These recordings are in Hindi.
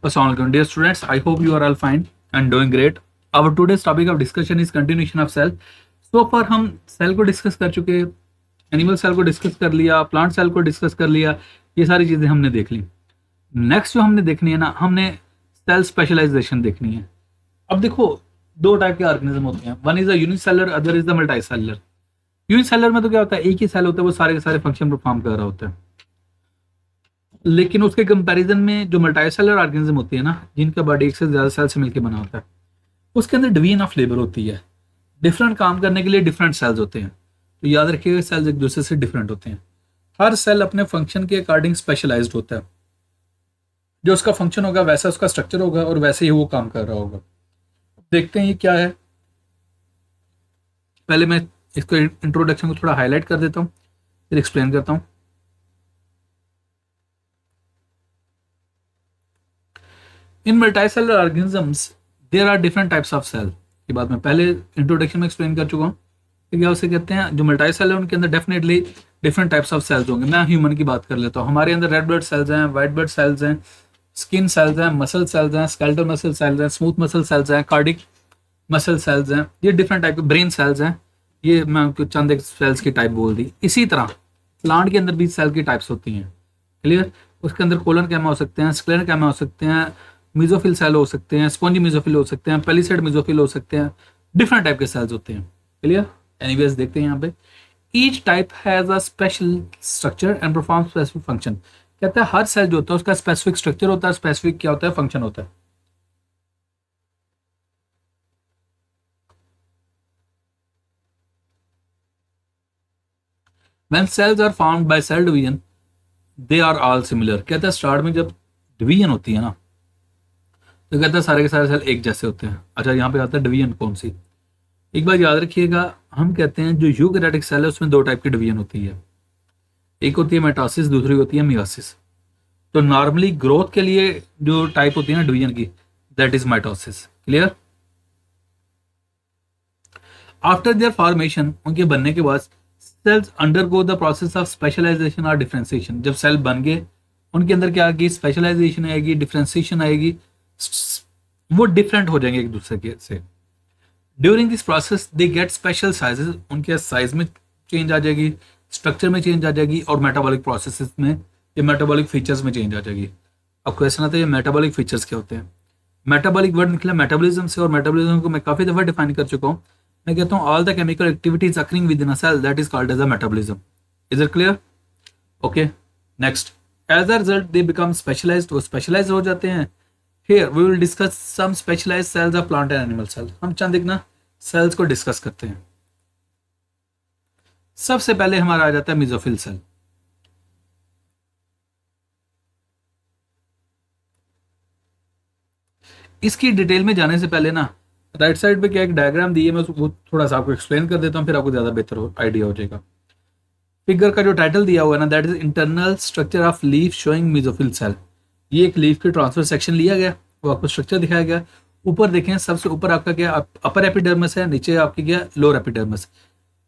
Assalamualaikum, dear students. I hope you are all fine and doing great. Our today's topic of discussion is continuation of cell. So far हम सेल को डिस्कस कर चुके हैं, एनिमल सेल को डिस्कस कर लिया, प्लांट सेल को डिस्कस कर लिया, ये सारी चीजें हमने देख ली। नेक्स्ट जो हमने देखनी है ना, हमने सेल स्पेशलाइजेशन देखनी है। अब देखो, दो टाइप के ऑर्गेनिज्म होते हैं, one is a unicellular, other is the multicellular. Unicellular में तो क्या होता है, एक ही सेल होता है, वो सारे के सारे फंक्शन परफॉर्म कर रहा होता है। लेकिन उसके कंपैरिजन में जो मल्टीसेलर ऑर्गेनिज्म होती है ना, जिनका बॉडी एक से ज्यादा सेल से मिलकर बना होता है, उसके अंदर डिवीजन ऑफ लेबर होती है। डिफरेंट काम करने के लिए डिफरेंट सेल्स होते हैं। तो याद रखिएगा, सेल्स एक दूसरे से डिफरेंट होते हैं। हर सेल अपने फंक्शन के अकॉर्डिंग स्पेशलाइज्ड होता है। जो उसका फंक्शन होगा वैसा उसका स्ट्रक्चर होगा और वैसे ही वो काम कर रहा होगा। देखते हैं ये क्या है। पहले मैं इसको इंट्रोडक्शन को थोड़ा हाईलाइट कर देता हूँ, फिर एक्सप्लेन करता हूँ। In multicellular organisms there are different types of cell. की बात मैं पहले इंट्रोडक्शन में एक्सप्लेन कर चुका हूँ कि क्या उसे कहते हैं। जो मल्टीसेलर है उनके अंदर definitely different types of cells होंगे। मैं ह्यूमन की बात कर लेता हूँ। हमारे अंदर रेड ब्लड सेल्स हैं, वाइट ब्लड सेल्स हैं, स्किन सेल्स हैं, मसल सेल्स हैं, स्केलेटल मसल सेल्स हैं, स्मूथ मसल सेल्स हैं, कार्डिक मसल सेल्स हैं। ये डिफरेंट टाइप के ब्रेन सेल्स हैं। ये मैं आपको चंद एक सेल्स की टाइप बोल दी। इसी तरह प्लांट के अंदर भी सेल की टाइप्स होती हैं। क्लियर। उसके अंदर कोलन कैमा हो सकते हैं, स्क्लेरल कैमा हो सकते हैं, मिजोफिल सेल हो सकते हैं, स्पॉन्जी मिजोफिल हो सकते हैं, पेलिसेड मिजोफिल हो सकते हैं। डिफरेंट टाइप के सेल्स होते हैं। क्लियर। एनीवेज देखते हैं यहाँ पे, each type has a special structure and perform specific function. कहता है हर सेल जो होता है उसका स्पेसिफिक स्ट्रक्चर होता है, स्पेसिफिक क्या होता है, फंक्शन होता है। When cells are formed by cell division, they are all similar। कहता है स्टार्ट में जब डिवीजन होती है ना, तो कहता है सारे के सारे सेल एक जैसे होते हैं। अच्छा, यहाँ पे आता है डिवीजन कौन सी। एक बात याद रखिएगा, हम कहते हैं जो यूकैरियोटिक सेल है उसमें दो टाइप की डिवीजन होती है। एक होती है मेटासिस, दूसरी होती है मियोसिस। तो नॉर्मली ग्रोथ के लिए जो टाइप होती है ना डिवीजन की, that is mitosis. Clear. After their formation, उनके बनने के बाद cells undergo the process of specialization और डिफरेंशिएशन। जब सेल बन गए, उनके अंदर क्या आएगी, स्पेशलाइजेशन आएगी, डिफरेंशिएशन आएगी, वो डिफरेंट हो जाएंगे एक दूसरे के से। During this process they get special sizes. उनके साइज में चेंज आ जाएगी, स्ट्रक्चर में चेंज आ जाएगी, और मेटाबॉलिक प्रोसेसेस में, ये मेटाबॉलिक फीचर्स में चेंज आ जाएगी। अब क्वेश्चन आता है, ये मेटाबॉलिक फीचर्स क्या होते हैं। मेटाबॉलिक वर्ड निकला मेटाबॉलिज्म से, और मेटाबॉलिज्म को मैं काफी दफा डिफाइन कर चुका हूँ। मैं कहता हूँ all the chemical activities occurring within a cell that is called as a metabolism. Is it clear. Okay, next. As a result they become specialized, वो स्पेशलाइज हो जाते हैं। Here we will discuss some specialized cells of plant and animal cell. हम चंद एक ना सेल्स को डिस्कस करते हैं। सबसे पहले हमारा आ जाता है मिजोफिल सेल। इसकी डिटेल में जाने से पहले ना, राइट साइड पे क्या एक डायग्राम दी है, मैं उसको थोड़ा सा आपको एक्सप्लेन कर देता हूँ, फिर आपको ज्यादा बेहतर आइडिया हो जाएगा। फिगर का जो टाइटल दिया हुआ है ना, that is internal structure of leaf showing mesophyll cell. ये एक लीफ की ट्रांसफर सेक्शन लिया गया, वो आपको स्ट्रक्चर दिखाया गया। ऊपर देखें, सबसे ऊपर आपका क्या अपर एपिडर्मिस है, नीचे आपकी क्या लोअर एपिडर्मिस,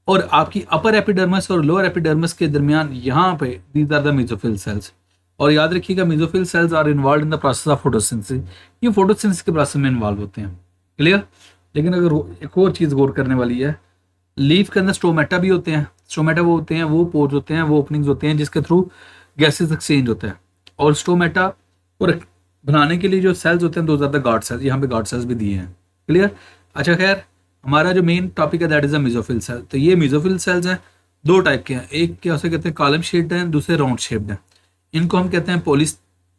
और आपकी अपर एपिडर्मिस और लोअर एपिडर्मिस के दरमियान यहाँ पे these are the mesophyll cells. और याद रखिएगा, mesophyll cells are involve in the process of photosynthesis. ये फोटोसिंथेसिस के प्रोसेस में इन्वॉल्व होते हैं। क्लियर। लेकिन अगर एक और चीज गौर करने वाली है, लीफ के अंदर स्टोमेटा भी होते हैं। स्टोमेटा वो होते हैं, वो पोर्स होते हैं, वो ओपनिंग्स होते हैं जिसके थ्रू गैसेस एक्सचेंज होता है। और स्टोमेटा और बनाने के लिए जो सेल्स होते हैं, दो ज्यादा गार्ड सेल्स, यहाँ पे गार्ड सेल्स भी दिए हैं। क्लियर। अच्छा, खैर हमारा जो मेन टॉपिक है that is a mesophyll cell. तो ये मिजोफिल सेल्स हैं, दो टाइप के हैं। एक क्या उसे कहते हैं कॉलम शेप्ड है, दूसरे राउंड शेप्ड है। इनको हम कहते हैं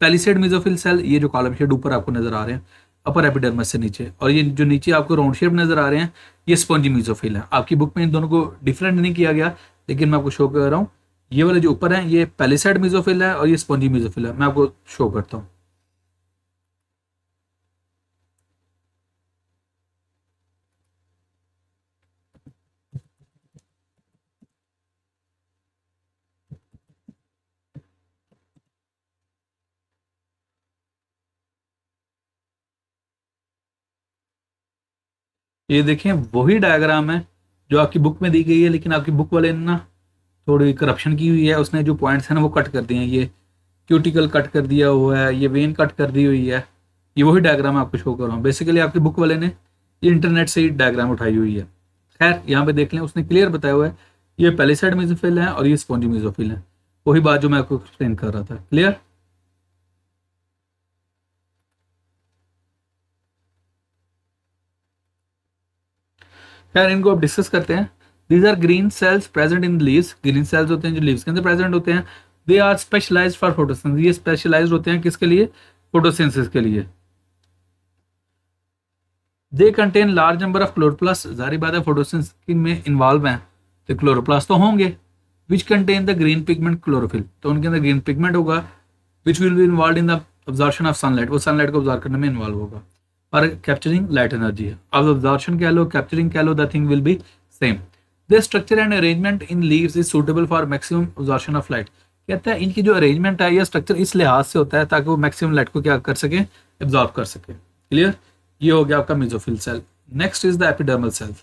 पैलिसेड मिजोफिल सेल। ये जो कॉलम शेड ऊपर आपको नजर आ रहे हैं अपर एपिडर्मिस से नीचे, और ये जो नीचे आपको राउंड शेप नजर आ रहे हैं, ये स्पॉन्जी मिजोफिल है। आपकी बुक में इन दोनों को डिफरेंट नहीं किया गया, लेकिन मैं आपको शो कर रहा हूँ। ये वाले जो ऊपर है ये पैलिसेड मिजोफिल है, और ये स्पॉन्जी मिजोफिल है। मैं आपको शो करता हूँ। ये देखें, वही डायग्राम है जो आपकी बुक में दी गई है, लेकिन आपकी बुक वाले ने ना थोड़ी करप्शन की हुई है। उसने जो पॉइंट्स हैं ना वो कट कर दिए हैं। ये क्यूटिकल कट कर दिया हुआ है, ये वेन कट कर दी हुई है। ये वही डायग्राम आपको शो कर रहा हूँ। बेसिकली आपकी बुक वाले ने ये इंटरनेट से ही डायग्राम उठाई हुई है। खैर यहाँ पे देख लें, उसने क्लियर बताया हुआ है ये पैलिसाइड मेसोफिल है और ये स्पॉन्जी मेसोफिल है। वही बात जो मैं आपको एक्सप्लेन कर रहा था। क्लियर? खैर इनको अब डिस्कस करते हैं। These are green cells present in leaves. Green cells होते हैं जो लीव्स के अंदर प्रेजेंट होते हैं। They are specialized for photosynthesis. ये स्पेशलाइज्ड होते हैं किसके लिए? फोटोसिंथेसिस के लिए। They contain large number of chloroplast. जारी बात है फोटोसिंथेसिस में इन्वॉल्व हैं तो क्लोरोप्लास्ट तो होंगे। Which contain the green pigment chlorophyll. तो उनके अंदर ग्रीन पिगमेंट होगा। Which will be involve in the absorption of sunlight. वो सनलाइट को ऑब्जॉर्व करने में इन्वॉल्व होगा और कैप्चरिंग लाइट एनर्जी है। अब अब्जॉर्प्शन कह लो, कैप्चरिंग कह लो, the thing will be same. The structure and arrangement in leaves is suitable for maximum absorption of light. कहता है इनकी जो अरेंजमेंट है या स्ट्रक्चर इस लिहाज से होता है ताकि वो मैक्सिमम लाइट को क्या कर सके? एब्जॉर्ब कर सके। क्लियर? ये हो गया आपका mesophyll cell. Next is the epidermal cell.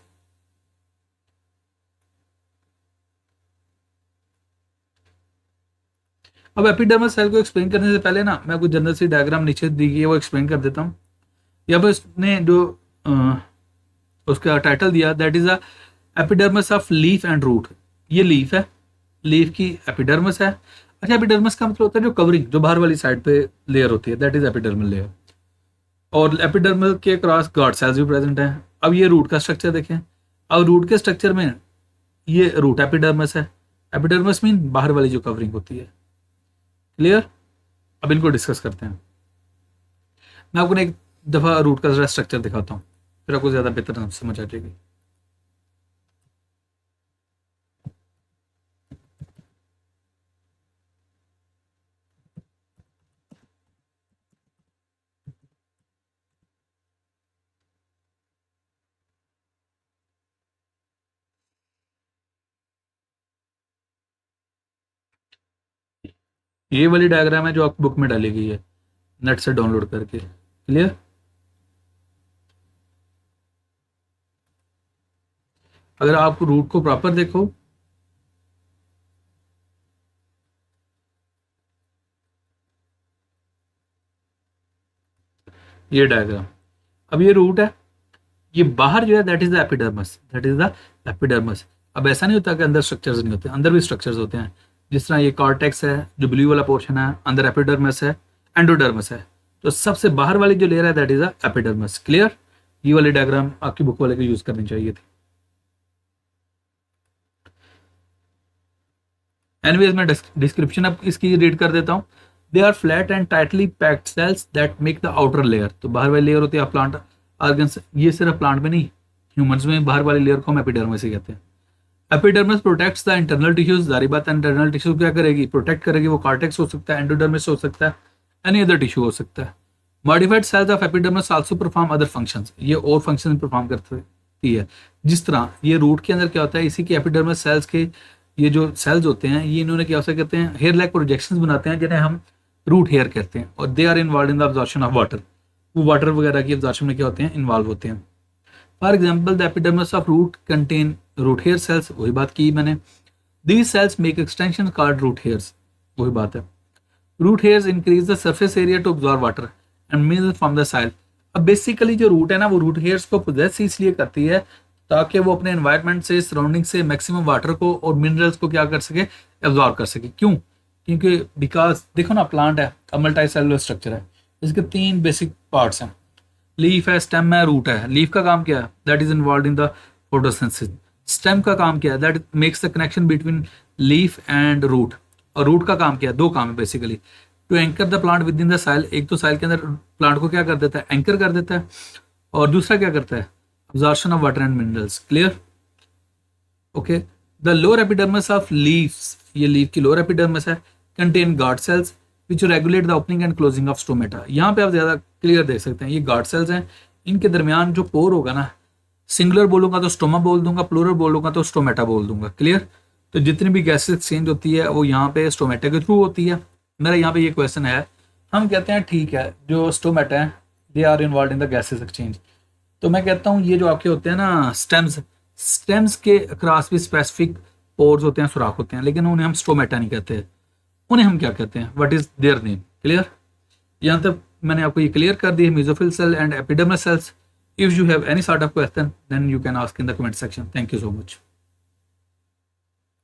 अब एपिडर्मल सेल को एक्सप्लेन करने से पहले ना मैं कुछ जनरल सी डायग्राम नीचे दी गई है वो एक्सप्लेन कर देता हूँ। यहाँ पर इसने जो उसका टाइटल दिया that is a epidermis of leaf and root. ये लीफ है, लीफ की एपिडर्मस है। अच्छा, एपिडर्मस का मतलब होता है जो कवरिंग, जो बाहर वाली साइड पे लेयर होती है, दैट इज एपिडर्मल लेयर। और एपिडर्मल के क्रॉस गार्ड सेल्स भी प्रेजेंट हैं। अब ये रूट का स्ट्रक्चर देखें। अब रूट के स्ट्रक्चर में ये रूट एपिडर्मस है। एपिडर्मस मीन बाहर वाली जो कवरिंग होती है। क्लियर? अब इनको डिस्कस करते हैं। मैं आपको एक दफ़ा रूट का स्ट्रक्चर दिखाता हूँ, फिर आपको ज़्यादा बेहतर समझ आ जाएगी। ये वाली डायग्राम है जो आपकी बुक में डाली गई है नेट से डाउनलोड करके। क्लियर? अगर आप रूट को प्रॉपर देखो, ये डायग्राम, अब ये रूट है, ये बाहर जो है that is the epidermis, that is the epidermis. अब ऐसा नहीं होता कि अंदर स्ट्रक्चर्स नहीं होते, अंदर भी स्ट्रक्चर्स होते हैं। जिस तरह ये कॉर्टेक्स है जो ब्लू वाला पोर्शन है, अंदर एपिडर्मस है, एंडोडर्मस है। तो सबसे बाहर वाली जो लेयर है that is the epidermis. Clear? ये वाली डायग्राम आपकी बुक वाले को यूज करनी चाहिए थी। एनीवेज मैं डिस्क्रिप्शन अब इसकी रीड कर देता हूँ। They are flat and tightly packed cells that make the outer layer. तो बाहर वाली लेयर होती है प्लांट ऑर्गन्स। ये सिर्फ प्लांट में नहीं, ह्यूमंस में बाहर वाली लेयर को हम एपिडर्मिस ही कहते हैं। Epidermis protects the internal tissues. जारी बात है इंटरनल टिश्यू क्या करेगी? प्रोटेक्ट करेगी। वो कॉर्टेक्स हो सकता है, एंडोडर्मिस हो सकता है, एनी अदर टिश्यू हो सकता है। Modified cells of epidermis also perform other functions. ये और फंक्शन परफॉर्म करती है। जिस तरह ये रूट के अंदर क्या होता है, इसी के एपिडर्मिस सेल्स के ये जो सेल्स होते हैं ये इन्होंने क्या होता कहते हैं हेयर लाइक प्रोजेक्शंस बनाते हैं जिन्हें हम रूट हेयर कहते हैं। और they are involve in the absorption of water. वो वाटर वगैरह की अब्जॉर्प्शन में क्या होते हैं? इन्वॉल्व होते हैं। For example the epidermis of root contain root hair cells. वही बात की मैंने। These cells make extension called root hairs. वही बात है। Root hairs increase the surface area to absorb water and mineral from the soil. अब बेसिकली जो रूट है ना वो रूट हेयर्स को पोजेस इसलिए करती है ताकि वो अपने एनवायरनमेंट से, सराउंडिंग से मैक्सिमम वाटर को और मिनरल्स को क्या कर सके? एब्जॉर्ब कर सके। क्यों? क्योंकि बिकॉज देखो ना प्लांट है, अब मल्टी सेलुलर स्ट्रक्चर है, इसके 3 बेसिक पार्ट्स हैं। लीफ है, स्टेम है, रूट है। लीफ का काम क्या है? That is involve in the photosynthesis. Stem का काम क्या है? That makes the connection between leaf and root. और रूट का काम क्या है? 2 काम है basically. To anchor the plant within the soil. एक तो साइल के अंदर प्लांट को क्या कर देता है? एंकर कर देता है। और दूसरा क्या करता है? absorption of water and minerals. Clear? Okay. The lower epidermis of leaves, ये लीफ की लोअर एपिडर्मिस है, contain guard cells which regulate the opening and closing of stomata. यहाँ पे आप ज्यादा क्लियर देख सकते हैं, ये गार्ड सेल्स हैं। इनके दरमियान जो पोर होगा ना, सिंगुलर बोलूंगा तो स्टोमा बोल दूंगा, प्लूरल बोलूंगा तो स्टोमेटा बोल दूंगा। क्लियर? तो जितनी भी गैसेस एक्सचेंज होती है वो यहाँ पे स्टोमेटा के थ्रू होती है। मेरा यहाँ पे ये क्वेश्चन है, हम कहते हैं ठीक है जो स्टोमेटा है they are involve in the gases exchange. तो मैं कहता हूँ ये जो आपके होते हैं ना स्टेम्स, स्टेम्स के अक्रॉस भी स्पेसिफिक पोर्स होते हैं, सुराख होते हैं, लेकिन उन्हें हम स्टोमेटा नहीं कहते। उन्हें हम क्या कहते हैं? What is their name? Clear? यहाँ तक मैंने आपको ये क्लियर कर दी है, mesophyll cell and epidermal cells. If you have any sort of question then you can ask in the comment section. Thank you so much.